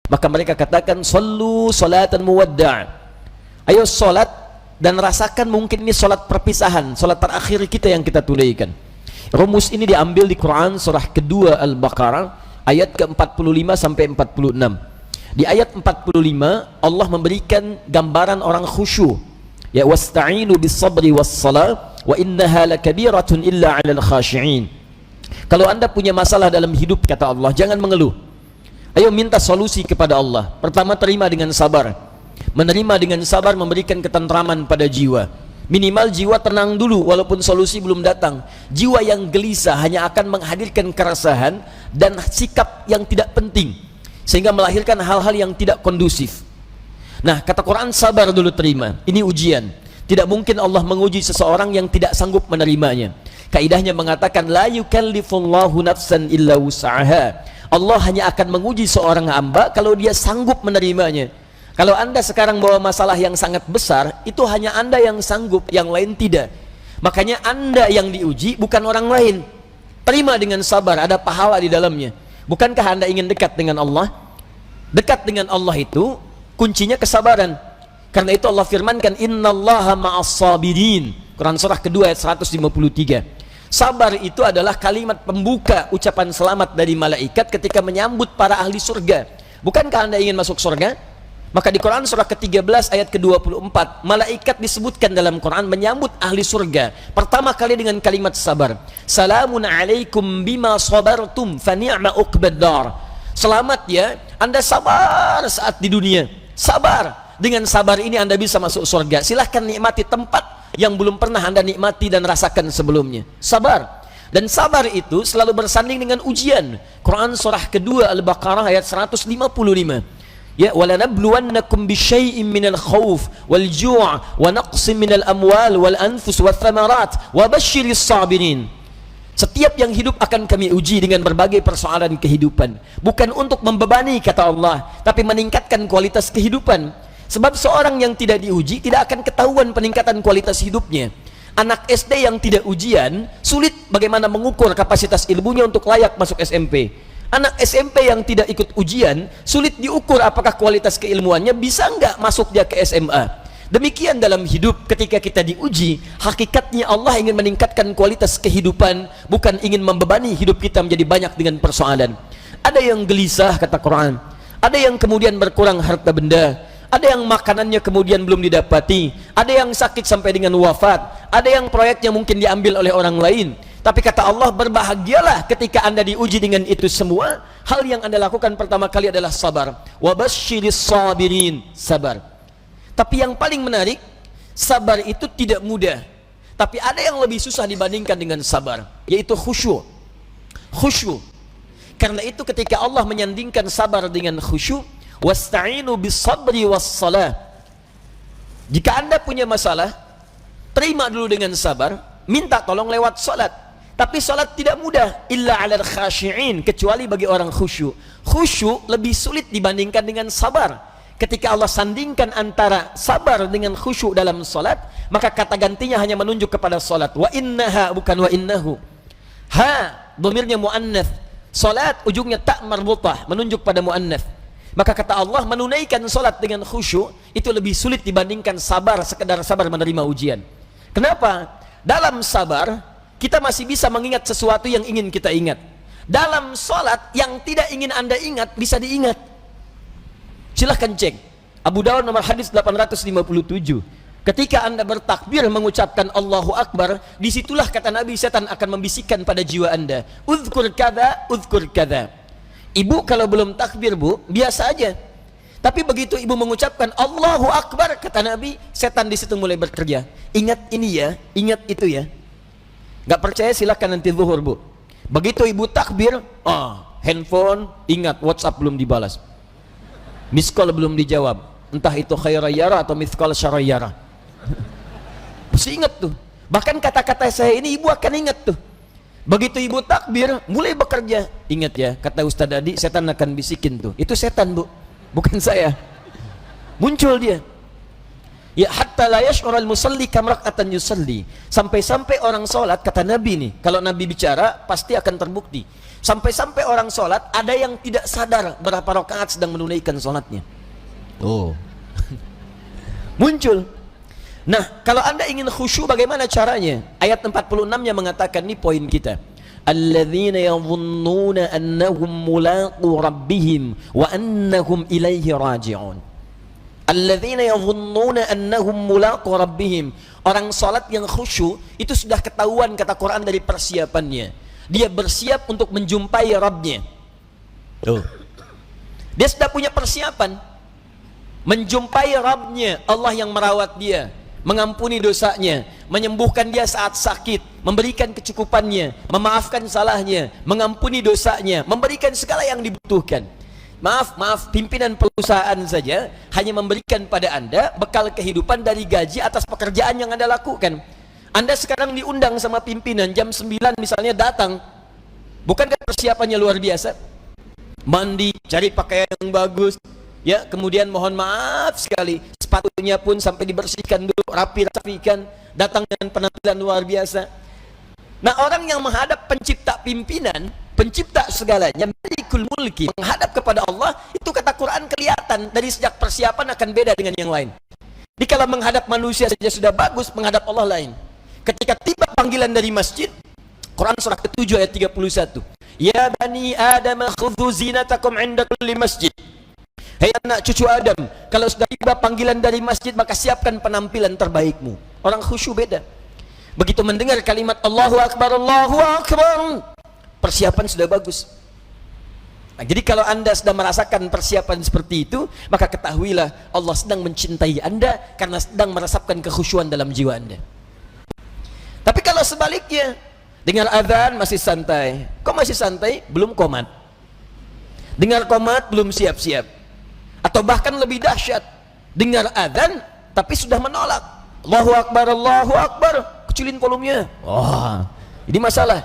Maka mereka katakan, sallu salatan muwadda'. Ayo salat dan rasakan mungkin ini salat perpisahan, salat terakhir kita yang kita tunaikan. Rumus ini diambil di Quran surah kedua Al-Baqarah ayat ke-45 sampai 46. Di ayat 45 Allah memberikan gambaran orang khusyuk. Ya, wasta'inu bis-sabri was-salah wa innaha lakabiratun illa 'alal khashi'in. Kalau Anda punya masalah dalam hidup, kata Allah, jangan mengeluh. Ayo minta solusi kepada Allah. Pertama, terima dengan sabar. Menerima dengan sabar memberikan ketentraman pada jiwa. Minimal jiwa tenang dulu walaupun solusi belum datang. Jiwa yang gelisah hanya akan menghadirkan keresahan dan sikap yang tidak penting, sehingga melahirkan hal-hal yang tidak kondusif. Nah, kata Quran, sabar dulu, terima. Ini ujian. Tidak mungkin Allah menguji seseorang yang tidak sanggup menerimanya. Kaidahnya mengatakan, la yukallifullahu nafsan illa wus'aha. Allah hanya akan menguji seorang hamba kalau dia sanggup menerimanya. Kalau Anda sekarang bawa masalah yang sangat besar, itu hanya Anda yang sanggup, yang lain tidak. Makanya Anda yang diuji, bukan orang lain. Terima dengan sabar, ada pahala di dalamnya. Bukankah Anda ingin dekat dengan Allah? Dekat dengan Allah itu kuncinya kesabaran. Karena itu Allah firmankan, innallaha ma'as sabirin. Quran surah kedua ayat 153. Sabar itu adalah kalimat pembuka ucapan selamat dari malaikat ketika menyambut para ahli surga. Bukankah Anda ingin masuk surga? Maka di Quran surah ke-13 ayat ke-24, malaikat disebutkan dalam Quran menyambut ahli surga pertama kali dengan kalimat sabar. Salamun alaikum bima sabartum fa ni'ma uqbaddar. Selamat ya, Anda sabar saat di dunia. Sabar. Dengan sabar ini Anda bisa masuk surga. Silahkan nikmati tempat yang belum pernah Anda nikmati dan rasakan sebelumnya. Sabar. Dan sabar itu selalu bersanding dengan ujian. Quran surah kedua Al-Baqarah ayat 155. Ya, walanabluwannakum bisyai'in minal khauf wal ju' wa naqsin minal amwal wal anfus wath thamarat wa basyiris sabirin. Setiap yang hidup akan kami uji dengan berbagai persoalan kehidupan, bukan untuk membebani, kata Allah, tapi meningkatkan kualitas kehidupan. Sebab seorang yang tidak diuji tidak akan ketahuan peningkatan kualitas hidupnya. Anak SD yang tidak ujian sulit bagaimana mengukur kapasitas ilmunya untuk layak masuk SMP. Anak SMP yang tidak ikut ujian sulit diukur apakah kualitas keilmuannya bisa enggak masuk dia ke SMA. Demikian dalam hidup, ketika kita diuji, hakikatnya Allah ingin meningkatkan kualitas kehidupan, bukan ingin membebani hidup kita menjadi banyak dengan persoalan. Ada yang gelisah, kata Quran. Ada yang kemudian berkurang harta benda. Ada yang makanannya kemudian belum didapati. Ada yang sakit sampai dengan wafat. Ada yang proyeknya mungkin diambil oleh orang lain. Tapi kata Allah, berbahagialah ketika Anda diuji dengan itu semua. Hal yang Anda lakukan pertama kali adalah sabar. Wa basyiris sabirin, sabar. Tapi yang paling menarik, sabar itu tidak mudah. Tapi ada yang lebih susah dibandingkan dengan sabar, yaitu khusyuk. Khusyuk. Karena itu ketika Allah menyandingkan sabar dengan khusyuk, wasta'inu bis-sabri was-salah. Jika Anda punya masalah, terima dulu dengan sabar, minta tolong lewat salat. Tapi salat tidak mudah, illa 'alal khashi'in, kecuali bagi orang khusyuk. Khusyuk lebih sulit dibandingkan dengan sabar. Ketika Allah sandingkan antara sabar dengan khusyuk dalam salat, maka kata gantinya hanya menunjuk kepada salat. Wa innaha, bukan wa innahu. Ha, dhamirnya muannats. Salat ujungnya ta marbutah, menunjuk pada muannats. Maka kata Allah, menunaikan salat dengan khusyuk itu lebih sulit dibandingkan sabar, sekedar sabar menerima ujian. Kenapa? Dalam sabar kita masih bisa mengingat sesuatu yang ingin kita ingat. Dalam salat yang tidak ingin Anda ingat bisa diingat. Silahkan cek Abu Dawud nomor hadis 857. Ketika Anda bertakbir mengucapkan Allahu Akbar, disitulah kata Nabi, setan akan membisikkan pada jiwa Anda, uzkur kada, uzkur kada. Ibu kalau belum takbir, Bu, biasa aja. Tapi begitu ibu mengucapkan Allahu Akbar, kata Nabi, setan di situ mulai bekerja. Ingat ini ya, ingat itu ya. Gak percaya silahkan nanti zuhur, Bu. Begitu ibu takbir, handphone, ingat WhatsApp belum dibalas, miss call belum dijawab, entah itu khairayara atau miss call syarayara. Mesti ingat tuh. Bahkan kata-kata saya ini ibu akan ingat tuh. Begitu ibu takbir mulai bekerja, ingat ya, kata Ustadz Adi, setan akan bisikin tuh. Itu setan, Bu, bukan saya. Muncul dia. Ya, hatta la yash'ural musalli kam rak'atan yusalli. Sampai-sampai orang sholat, kata Nabi nih, kalau Nabi bicara pasti akan terbukti. Sampai-sampai orang sholat ada yang tidak sadar berapa rakaat sedang menunaikan sholatnya. Oh, muncul. Nah, kalau anda ingin khusyuk bagaimana caranya? Ayat 46-nya mengatakan, ini poin kita. Alladzina yadhunnuna annahum mulaqu rabbihim wa annahum ilaihi raji'un. Alladzina yadhunnuna annahum mulaqu rabbihim. Orang salat yang khusyuk itu sudah ketahuan kata Quran dari persiapannya. Dia bersiap untuk menjumpai Rabbnya. Tuh. Dia sudah punya persiapan menjumpai Rabbnya, Allah yang merawat dia, mengampuni dosanya, menyembuhkan dia saat sakit, memberikan kecukupannya, memaafkan salahnya, mengampuni dosanya, memberikan segala yang dibutuhkan. Maaf, pimpinan perusahaan saja hanya memberikan pada anda bekal kehidupan dari gaji atas pekerjaan yang anda lakukan. Anda sekarang diundang sama pimpinan jam 9 misalnya datang, bukankah persiapannya luar biasa? Mandi, cari pakaian yang bagus, ya, kemudian mohon maaf sekali sepatunya pun sampai dibersihkan dulu, rapi-rapikan, datang dengan penampilan luar biasa. Nah, orang yang menghadap pencipta pimpinan, pencipta segalanya, Malikul Mulki, menghadap kepada Allah, itu kata Quran kelihatan dari sejak persiapan akan beda dengan yang lain. Jadi kalau menghadap manusia saja sudah bagus, menghadap Allah lain. Ketika tiba panggilan dari masjid, Quran surah ke-7 ayat 31, ya bani Adam khudhu zinatakum inda kulli masjid. Hei anak cucu Adam, kalau sudah tiba panggilan dari masjid, maka siapkan penampilan terbaikmu. Orang khusyuk beda. Begitu mendengar kalimat Allahu Akbar, persiapan sudah bagus. Nah, jadi kalau anda sudah merasakan persiapan seperti itu, maka ketahuilah Allah sedang mencintai anda karena sedang meresapkan kekhusyuan dalam jiwa anda. Tapi kalau sebaliknya, dengar azan masih santai. Kok masih santai? Belum qomat. Dengar qomat belum siap-siap. Atau bahkan lebih dahsyat, dengar azan tapi sudah menolak. Allahu Akbar, kecilin volumenya. Wah, ini masalah.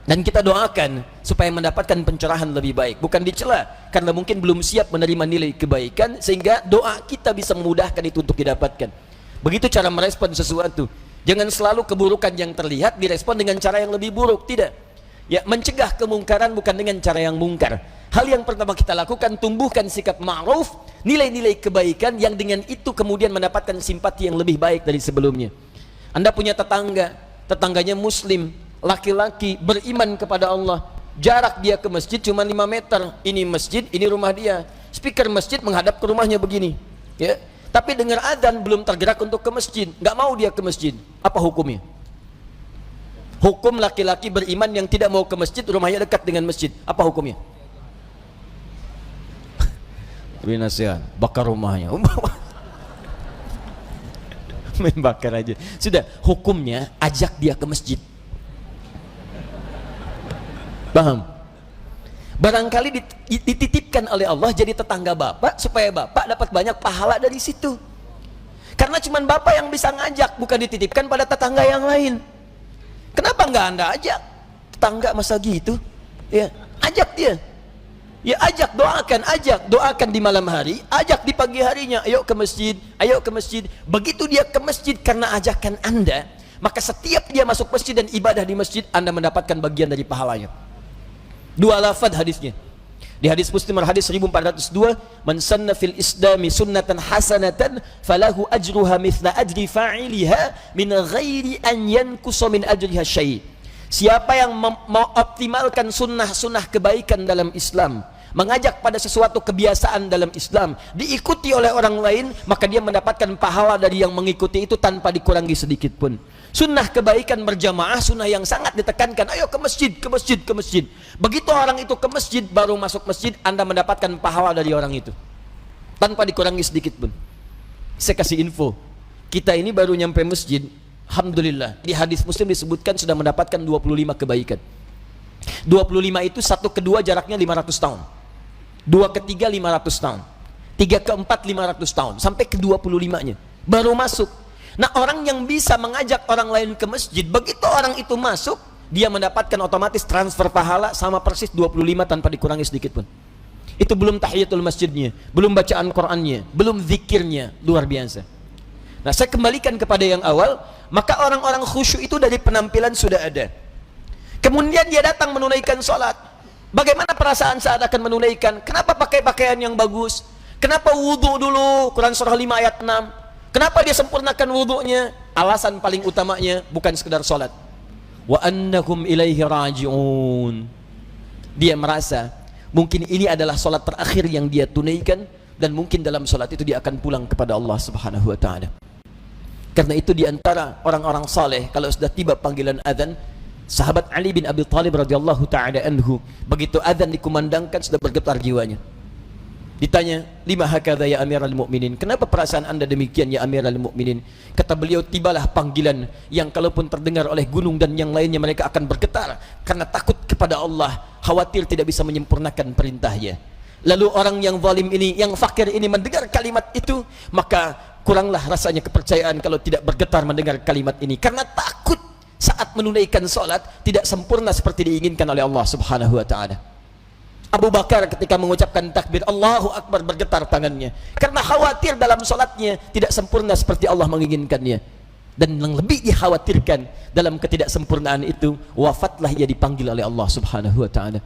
Dan kita doakan supaya mendapatkan pencerahan lebih baik, bukan dicela karena mungkin belum siap menerima nilai kebaikan, sehingga doa kita bisa memudahkan itu untuk didapatkan. Begitu cara merespon sesuatu. Jangan selalu keburukan yang terlihat direspon dengan cara yang lebih buruk, tidak. Ya, mencegah kemungkaran bukan dengan cara yang mungkar. Hal yang pertama kita lakukan, tumbuhkan sikap ma'ruf, nilai-nilai kebaikan yang dengan itu kemudian mendapatkan simpati yang lebih baik dari sebelumnya. Anda punya tetangga, tetangganya muslim, laki-laki, beriman kepada Allah, jarak dia ke masjid cuma 5 meter, ini masjid, ini rumah dia, speaker masjid menghadap ke rumahnya begini, ya. Tapi dengar adzan belum tergerak untuk ke masjid, nggak mau dia ke masjid, apa hukumnya? Hukum laki-laki beriman yang tidak mau ke masjid, rumahnya dekat dengan masjid, apa hukumnya? Beri nasihat, bakar rumahnya. Main bakar aja. Sudah, hukumnya ajak dia ke masjid. Paham? Barangkali dititipkan oleh Allah jadi tetangga bapak supaya bapak dapat banyak pahala dari situ. Karena cuma bapak yang bisa ngajak, bukan dititipkan pada tetangga yang lain. Kenapa nggak anda ajak? Tetangga masa gitu? Ya, ajak dia. Ya, ajak, doakan di malam hari, ajak di pagi harinya, ayo ke masjid, ayo ke masjid. Begitu dia ke masjid karena ajakan anda, maka setiap dia masuk masjid dan ibadah di masjid, anda mendapatkan bagian dari pahalanya. 2 lafaz hadisnya. Di hadis Muslim hadis 1402, man sanna fil islami sunnatan hasanatan falahu ajruha mithla ajri fa'iliha min ghairi an yankusa min ajriha syai'. Siapa yang mengoptimalkan sunnah-sunnah kebaikan dalam Islam, mengajak pada sesuatu kebiasaan dalam Islam, diikuti oleh orang lain, maka dia mendapatkan pahala dari yang mengikuti itu tanpa dikurangi sedikit pun. Sunnah kebaikan berjamaah, sunnah yang sangat ditekankan, ayo ke masjid, ke masjid, ke masjid. Begitu orang itu ke masjid, baru masuk masjid, anda mendapatkan pahala dari orang itu tanpa dikurangi sedikit pun. Saya kasih info, kita ini baru nyampe masjid, alhamdulillah, di hadis Muslim disebutkan sudah mendapatkan 25 kebaikan. 25 itu 1 ke 2 jaraknya 500 tahun, 2 ke 3 500 tahun, 3 ke 4 500 tahun, sampai ke 25-nya baru masuk. Nah, orang yang bisa mengajak orang lain ke masjid, begitu orang itu masuk, dia mendapatkan otomatis transfer pahala sama persis 25 tanpa dikurangi sedikit pun. Itu belum tahiyatul masjidnya, belum bacaan Qur'annya, belum zikirnya, luar biasa. Nah, saya kembalikan kepada yang awal, maka orang-orang khusyuk itu dari penampilan sudah ada. Kemudian dia datang menunaikan sholat, Bagaimana perasaan saat akan menunaikan? Kenapa pakai pakaian yang bagus? Kenapa wudhu dulu? Quran surah 5 ayat 6. Kenapa dia sempurnakan wudhunya? Alasan paling utamanya bukan sekedar sholat. Wa annahum ilaihi raji'un. Dia merasa mungkin ini adalah sholat terakhir yang dia tunaikan, dan mungkin dalam sholat itu dia akan pulang kepada Allah Subhanahu wa ta'ala. Karena itu diantara orang-orang saleh, kalau sudah tiba panggilan azan, sahabat Ali bin Abi Thalib radhiyallahu ta'ala anhu, begitu azan dikumandangkan sudah bergetar jiwanya. Ditanya, lima hakadha ya amiral mu'minin, kenapa perasaan anda demikian ya amiral mu'minin? Kata beliau, tibalah panggilan yang kalaupun terdengar oleh gunung dan yang lainnya mereka akan bergetar karena takut kepada Allah, khawatir tidak bisa menyempurnakan perintahnya. Lalu orang yang zalim ini, yang fakir ini mendengar kalimat itu, maka kuranglah rasanya kepercayaan kalau tidak bergetar mendengar kalimat ini, karena takut saat menunaikan sholat tidak sempurna seperti diinginkan oleh Allah Subhanahu wa ta'ala. Abu Bakar ketika mengucapkan takbir Allahu Akbar bergetar tangannya karena khawatir dalam sholatnya tidak sempurna seperti Allah menginginkannya. Dan yang lebih dikhawatirkan dalam ketidaksempurnaan itu, wafatlah ia dipanggil oleh Allah Subhanahu wa ta'ala.